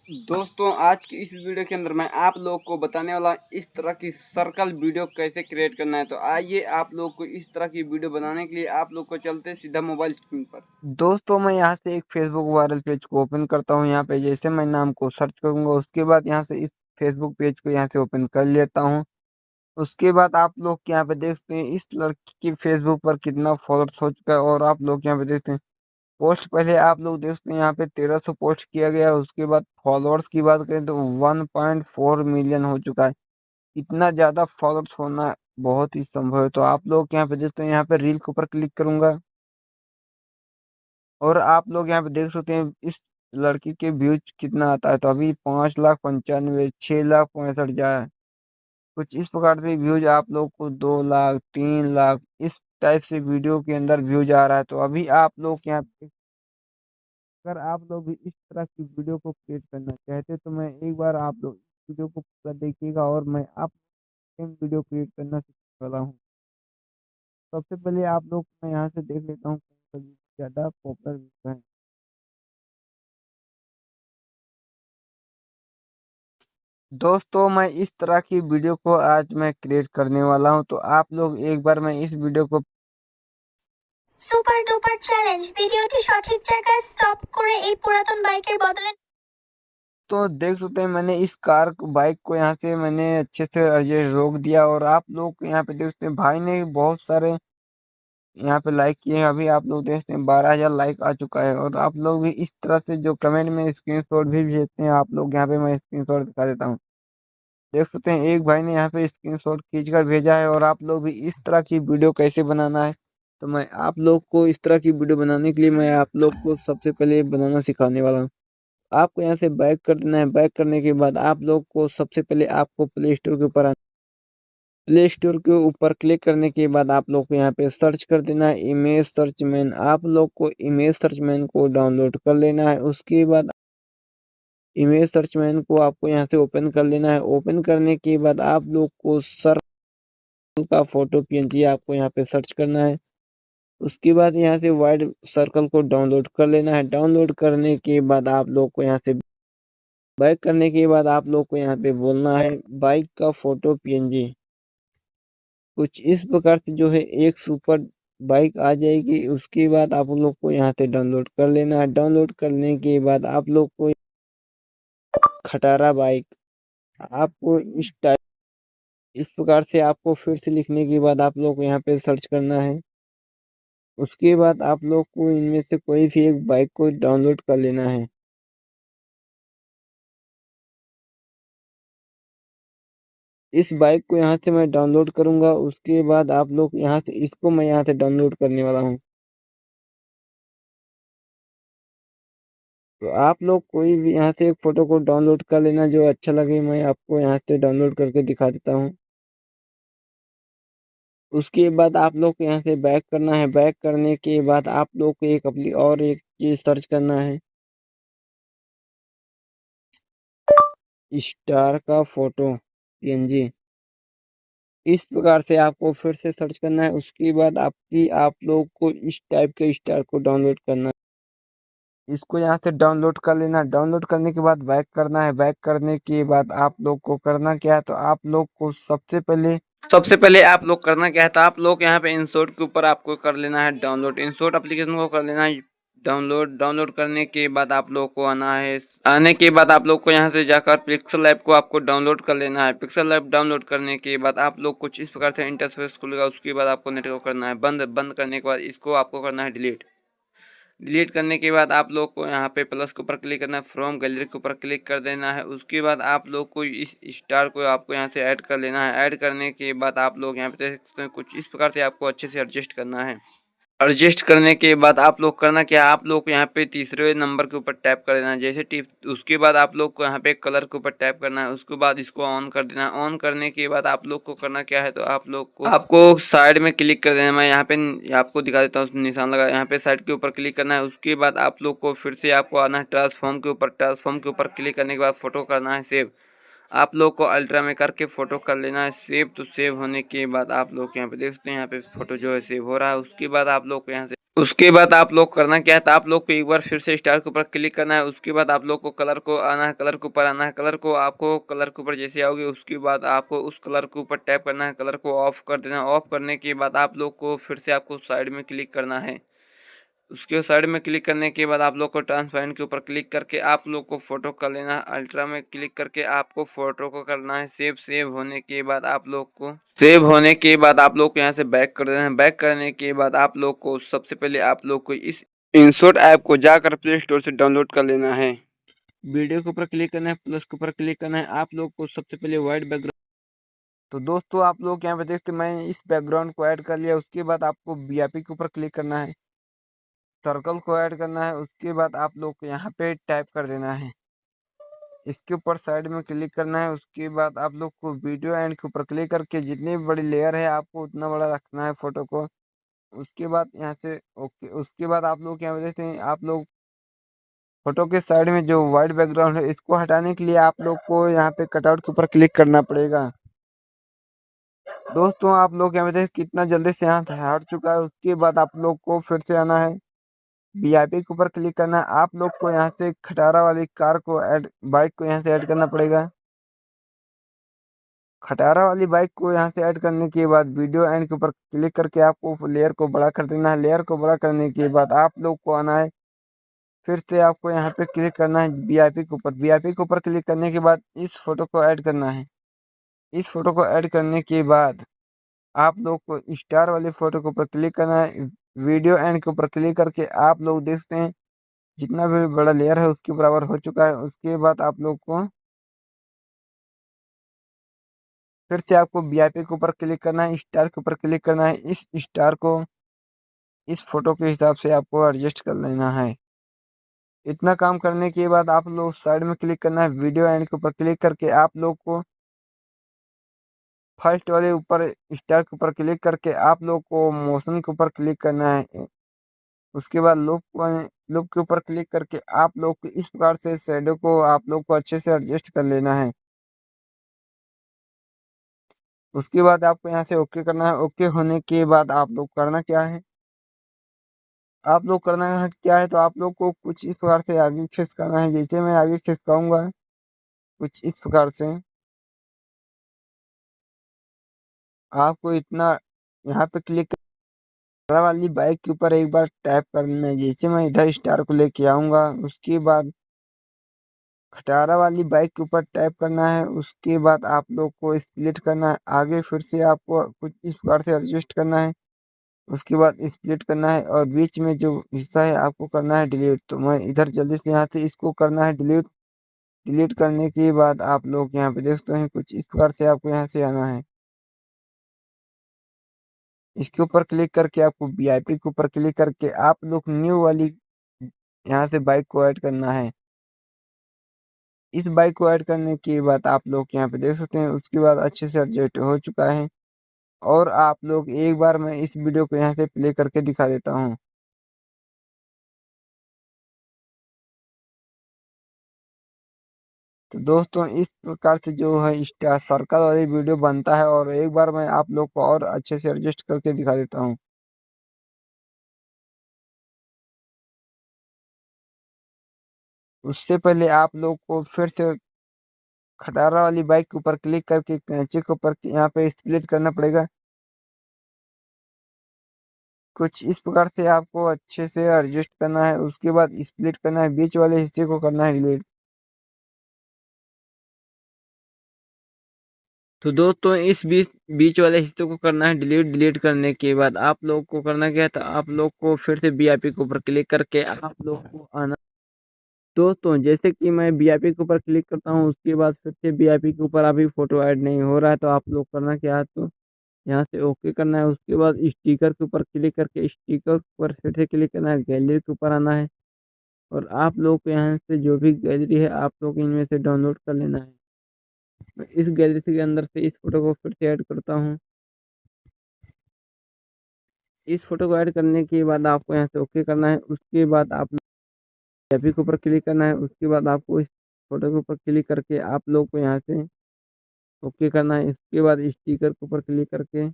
दोस्तों आज की इस वीडियो के अंदर मैं आप लोग को बताने वाला इस तरह की सर्कल वीडियो कैसे क्रिएट करना है। तो आइए आप लोग को इस तरह की वीडियो बनाने के लिए आप लोग को चलते सीधा मोबाइल स्क्रीन पर। दोस्तों मैं यहाँ से एक फेसबुक वायरल पेज को ओपन करता हूँ। यहाँ पे जैसे मैं नाम को सर्च करूँगा उसके बाद यहाँ से इस फेसबुक पेज को यहाँ से ओपन कर लेता हूँ। उसके बाद आप लोग यहाँ पे देख सकते हैं इस लड़की की फेसबुक पर कितना फॉलोअर्स हो चुका है। और आप लोग यहाँ पे देखते हैं पोस्ट पहले आप लोग देख सकते हैं यहाँ पे 1300 पोस्ट किया गया है। उसके बाद फॉलोअर्स की बात करें तो 1.4 मिलियन हो चुका है। इतना ज़्यादा फॉलोअर्स होना बहुत ही संभव है। तो आप लोग यहाँ पे देखते हैं यहाँ पे रील के ऊपर क्लिक करूंगा और आप लोग यहाँ पे देख सकते हैं इस लड़की के व्यूज कितना आता है। तो अभी 5,95,000, 6,65,000 जाए कुछ इस प्रकार से व्यूज आप लोग को 2 लाख, 3 लाख इस टाइप से वीडियो के अंदर व्यूज आ रहा है। तो अभी आप लोग यहाँ पे अगर आप लोग भी इस तरह की वीडियो को क्रिएट करना चाहते हैं तो मैं एक बार आप लोग इस वीडियो को पूरा देखिएगा और मैं आप सेम वीडियो क्रिएट करना सीखने वाला हूँ। सबसे पहले आप लोग मैं यहाँ से देख लेता हूँ कौन सा वीडियो ज़्यादा पॉपुलर वीडियो है। दोस्तों मैं इस तरह की वीडियो को आज मैं क्रिएट करने वाला हूं। तो आप लोग एक बार मैं इस वीडियो को সুপার ডুপার চ্যালেঞ্জ ভিডিওটি সঠিক জায়গায় স্টপ করে এই পুরাতন বাইকের বদলে तो देख सकते हैं मैंने इस कार को बाइक को यहाँ से मैंने अच्छे से ये रोक दिया। और आप लोग यहाँ पे देख सकते हैं भाई ने बहुत सारे यहाँ पे लाइक किए हैं। अभी आप लोग देखते हैं 12,000 लाइक आ चुका है। और आप लोग भी इस तरह से जो कमेंट में स्क्रीनशॉट भी भेजते हैं आप लोग यहाँ पे मैं स्क्रीनशॉट दिखा देता हूँ। देख सकते हैं एक भाई ने यहाँ पे स्क्रीनशॉट खींचकर भेजा है। और आप लोग भी इस तरह की वीडियो कैसे बनाना है तो मैं आप लोग को इस तरह की वीडियो बनाने के लिए मैं आप लोग को सबसे पहले बनाना सिखाने वाला हूँ। आपको यहाँ से बैक कर देना है। बैक करने के बाद आप लोग को सबसे पहले आपको प्ले स्टोर के ऊपर आना। प्ले स्टोर के ऊपर क्लिक करने के बाद आप लोग को यहाँ पे सर्च कर देना है इमेज सर्च मैन। आप लोग को इमेज सर्च मैन को डाउनलोड कर लेना है। उसके बाद इमेज सर्च मैन को आपको यहाँ से ओपन कर लेना है। ओपन करने के बाद आप लोग को सर्कल का फोटो पीएनजी आपको यहाँ पे सर्च करना है। उसके बाद यहाँ से वाइड सर्कल को डाउनलोड कर लेना है। डाउनलोड करने के बाद आप लोग को यहाँ से बैक करने के बाद आप लोग को यहाँ पे बोलना है बाइक का फोटो पीएनजी। कुछ इस प्रकार से जो है एक सुपर बाइक आ जाएगी। उसके बाद आप लोग को यहाँ से डाउनलोड कर लेना है। डाउनलोड करने के बाद आप लोग को खटारा बाइक आपको इस प्रकार से आपको फिर से लिखने के बाद आप लोग को यहाँ पे सर्च करना है। उसके बाद आप लोग को इनमें से कोई भी एक बाइक को डाउनलोड कर लेना है। इस बाइक को यहाँ से मैं डाउनलोड करूँगा। उसके बाद आप लोग यहाँ से इसको मैं यहाँ से डाउनलोड करने वाला हूँ। तो आप लोग कोई भी यहाँ से एक फ़ोटो को डाउनलोड कर लेना जो अच्छा लगे। मैं आपको यहाँ से डाउनलोड करके दिखा देता हूँ। उसके बाद आप लोग को यहाँ से बैक करना है। बैक करने के बाद आप लोग को और एक चीज़ सर्च करना है स्टार का फोटो पीएनजी। इस प्रकार से आपको फिर से सर्च करना है। उसके बाद आप लोग को इस टाइप के स्टार को डाउनलोड करना है। इसको यहाँ से डाउनलोड कर लेना। डाउनलोड करने के बाद बैक करना है। बैक करने के बाद आप लोग को करना क्या है तो आप लोग को सबसे पहले आप लोग करना क्या है तो आप लोग यहाँ पे इंशॉट के ऊपर आपको कर लेना है डाउनलोड। इंशॉट एप्लीकेशन को कर लेना है डाउनलोड। डाउनलोड करने के बाद आप लोग को आना है। आने के बाद आप लोग को यहाँ से जाकर पिक्सल ऐप को आपको डाउनलोड कर लेना है। पिक्सल ऐप डाउनलोड करने के बाद आप लोग कुछ इस प्रकार से इंटरफेस खुलेगा। उसके बाद आपको नेट को करना है बंद। बंद करने के बाद इसको आपको करना है डिलीट। डिलीट करने के बाद आप लोग को यहाँ पे प्लस के ऊपर क्लिक करना है। फ्रॉम गैलरी के ऊपर क्लिक कर देना है। उसके बाद आप लोग को इस स्टार को आपको यहाँ से ऐड कर लेना है। ऐड करने के बाद आप लोग यहाँ पे देख सकते हैं कुछ इस प्रकार से आपको अच्छे से एडजस्ट करना है। एडजस्ट करने के बाद आप लोग करना क्या, आप लोग को यहाँ पे तीसरे नंबर के ऊपर टैप कर देना है। जैसे टिप उसके बाद आप लोग को यहाँ पे कलर के ऊपर टैप करना है। उसके बाद इसको ऑन कर देना है। ऑन करने के बाद आप लोग को करना क्या है तो आप लोग को आपको साइड में क्लिक कर देना है। मैं यहाँ पे आपको दिखा देता हूँ निशान लगा, यहाँ पे साइड के ऊपर क्लिक करना है। उसके बाद आप लोग को फिर से आपको आना है ट्रांसफॉर्म के ऊपर। ट्रांसफॉर्म के ऊपर क्लिक करने के बाद फोटो करना है सेव। आप लोग को अल्ट्रा में करके फ़ोटो कर लेना है सेव। तो सेव होने के बाद आप लोग यहाँ पे देख सकते हैं यहाँ पे फ़ोटो जो है सेव हो रहा है। उसके बाद आप लोग को यहाँ से उसके बाद आप लोग करना क्या है, तो आप लोग को एक बार फिर से स्टार के ऊपर क्लिक करना है। उसके बाद आप लोग को कलर को आना है, कलर के ऊपर आना है। कलर को आपको कलर के ऊपर जैसे आओगे उसके बाद आपको उस कलर के ऊपर टैप करना है, कलर को ऑफ कर देना है। ऑफ करने के बाद आप लोग को फिर से आपको साइड में क्लिक करना है। उसके साइड में क्लिक करने के बाद आप लोग को ट्रांसपेरेंट के ऊपर क्लिक करके आप लोग को फोटो कर लेना है। अल्ट्रा में क्लिक करके आपको फोटो को करना है सेव। सेव होने के बाद आप लोग को यहाँ से बैक कर देना है। बैक करने के बाद आप लोग को सबसे पहले आप लोग को इस इंसोर्ट ऐप को जाकर प्ले स्टोर से डाउनलोड कर लेना है। वीडियो के ऊपर क्लिक करना है, प्लस के ऊपर क्लिक करना है। आप लोग को सबसे पहले व्हाइट बैकग्राउंड, तो दोस्तों आप लोग यहाँ पे देखते मैं इस बैकग्राउंड को ऐड कर लिया। उसके बाद आपको वीआईपी के ऊपर क्लिक करना है, सर्कल को ऐड करना है। उसके बाद आप लोग को यहाँ पे टाइप कर देना है, इसके ऊपर साइड में क्लिक करना है। उसके बाद आप लोग को वीडियो एंड के ऊपर क्लिक करके जितनी बड़ी लेयर है आपको उतना बड़ा रखना है फोटो को। उसके बाद यहाँ से ओके। उसके बाद आप लोग यहाँ पे देखते हैं, आप लोग फोटो के साइड में जो व्हाइट बैकग्राउंड है इसको हटाने के लिए आप लोग को यहाँ पे कटआउट के ऊपर क्लिक करना पड़ेगा। दोस्तों आप लोग यहाँ पे देख कितना जल्दी से यहाँ हट चुका है। उसके बाद आप लोग को फिर से आना है, वीआईपी के ऊपर क्लिक करना है। आप लोग को यहाँ से खटारा वाली कार को ऐड, बाइक को यहाँ से ऐड करना पड़ेगा। खटारा वाली बाइक को यहाँ से ऐड करने के बाद वीडियो एंड के ऊपर क्लिक करके आपको लेयर को बड़ा कर देना है। लेयर को बड़ा करने के बाद आप लोग को आना है, फिर से आपको यहाँ पे क्लिक करना है वीआईपी के ऊपर। वीआईपी के ऊपर क्लिक करने के बाद इस फोटो को ऐड करना है। इस फोटो को ऐड करने के बाद आप लोग को स्टार वाली फोटो के ऊपर क्लिक करना है। वीडियो एंड के ऊपर क्लिक करके आप लोग देखते हैं जितना भी बड़ा लेयर है उसके बराबर हो चुका है। उसके बाद आप लोग को फिर से आपको वीआईपी के ऊपर क्लिक करना है, स्टार के ऊपर क्लिक करना है। इस स्टार को इस फोटो के हिसाब से आपको एडजस्ट कर लेना है। इतना काम करने के बाद आप लोग साइड में क्लिक करना है, वीडियो एंड के ऊपर क्लिक करके आप लोग को फर्स्ट वाले ऊपर स्टार के ऊपर क्लिक करके आप लोग को मोशन के ऊपर क्लिक करना है। उसके बाद लूप के ऊपर क्लिक करके आप लोग को इस प्रकार से शैडो को आप लोग को अच्छे से एडजस्ट कर लेना है। उसके बाद आपको यहाँ से ओके करना है। ओके होने के बाद आप लोग करना क्या है, आप लोग करना है क्या है, तो आप लोग को कुछ इस प्रकार से आगे खींच करना है। जैसे मैं आगे खिसकाऊंगा कुछ इस प्रकार से आपको इतना यहाँ पे क्लिक खटारा वाली बाइक के ऊपर एक बार टैप करना है। जैसे मैं इधर स्टार को लेके आऊंगा उसके बाद खटारा वाली बाइक के ऊपर टैप करना है। उसके बाद आप लोग को स्प्लिट करना है, आगे फिर से आपको कुछ इस प्रकार से एडजस्ट करना है। उसके बाद स्प्लिट करना है और बीच में जो हिस्सा है आपको करना है डिलीट। तो मैं इधर जल्दी से यहाँ से इसको करना है डिलीट। डिलीट करने के बाद आप लोग यहाँ पे देख सकते हैं कुछ इस प्रकार से आपको यहाँ से आना है। इसके ऊपर क्लिक करके आपको वीआईपी के ऊपर क्लिक करके आप लोग न्यू वाली यहाँ से बाइक को ऐड करना है। इस बाइक को ऐड करने के बाद आप लोग यहाँ पे देख सकते हैं उसके बाद अच्छे से एडजस्ट हो चुका है। और आप लोग एक बार मैं इस वीडियो को यहाँ से प्ले करके दिखा देता हूँ। तो दोस्तों इस प्रकार से जो है स्टार सर्कल वाली वीडियो बनता है और एक बार मैं आप लोग को और अच्छे से एडजस्ट करके दिखा देता हूँ। उससे पहले आप लोग को फिर से खटारा वाली बाइक के ऊपर क्लिक करके कैंची के ऊपर यहाँ पे स्प्लिट करना पड़ेगा। कुछ इस प्रकार से आपको अच्छे से एडजस्ट करना है। उसके बाद स्प्लिट करना है, बीच वाले हिस्से को करना है डिलीट। तो दोस्तों इस बीच बीच वाले हिस्से को करना है डिलीट। डिलीट करने के बाद आप लोग को करना क्या है, तो आप लोग को फिर से वीआईपी के ऊपर क्लिक करके आप लोग को आना। दोस्तों जैसे कि मैं वीआईपी के ऊपर क्लिक करता हूँ उसके बाद फिर से वीआईपी के ऊपर अभी फोटो ऐड नहीं हो रहा है, तो आप लोग करना क्या है, तो यहाँ से ओके करना है। उसके बाद स्टिकर के ऊपर क्लिक करके स्टिकर पर फिर से क्लिक करना है, गैलरी के ऊपर आना है और आप लोग को यहाँ से जो भी गैलरी है आप लोग इनमें से डाउनलोड कर लेना है। मैं इस गैलरी के अंदर से इस फोटो को फिर से ऐड करता हूँ। इस फोटो को ऐड करने के बाद आपको यहाँ से ओके करना है। उसके बाद आप कैपी के ऊपर क्लिक करना है। उसके बाद आपको इस फोटो के ऊपर क्लिक करके आप लोग को यहाँ से ओके करना है। इसके बाद स्टिकर के ऊपर क्लिक करके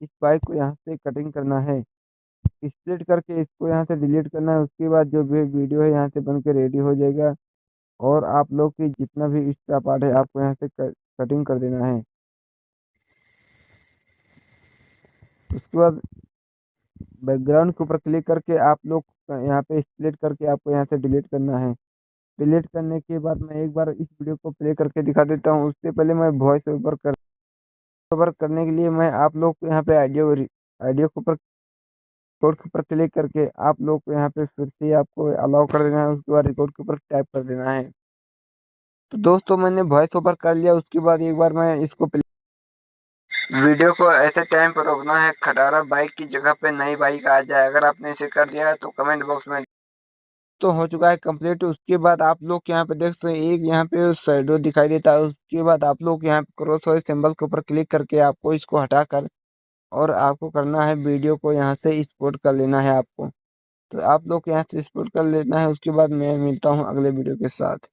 इस बाइक को यहाँ से कटिंग करना है, स्प्लिट करके इसको यहाँ से डिलीट करना है। उसके बाद जो भी वीडियो है यहाँ से बन के रेडी हो जाएगा और आप लोग की जितना भी एक्स्ट्रा पार्ट है आपको यहाँ से कटिंग कर देना है। उसके बाद बैकग्राउंड के ऊपर क्लिक करके आप लोग यहाँ पे स्प्लिट करके आपको यहाँ से डिलीट करना है। डिलीट करने के बाद मैं एक बार इस वीडियो को प्ले करके दिखा देता हूँ। उससे पहले मैं वॉइस ओवर करने के लिए मैं आप लोग को यहाँ पे ऑडियो ऑडियो के ऊपर रिकॉर्ड के ऊपर क्लिक करके आप लोग को यहाँ पे फिर से आपको अलाउ कर देना है। उसके बाद रिकॉर्ड के ऊपर टाइप कर देना है। तो दोस्तों मैंने वॉइस ओवर कर लिया। उसके बाद एक बार मैं इसको वीडियो को ऐसे टाइम पर रोकना है खटारा बाइक की जगह पे नई बाइक आ जाए। अगर आपने इसे कर दिया है तो कमेंट बॉक्स में तो हो चुका है कंप्लीट। उसके बाद आप लोग यहाँ पे देख सकते हैं एक यहाँ पे शैडो दिखाई देता है। उसके बाद आप लोग यहाँ पे क्रॉस वाइज सिंबल के ऊपर क्लिक करके आपको इसको हटाकर और आपको करना है वीडियो को यहाँ से एक्सपोर्ट कर लेना है आपको। तो आप लोग यहाँ से एक्सपोर्ट कर लेना है। उसके बाद मैं मिलता हूँ अगले वीडियो के साथ।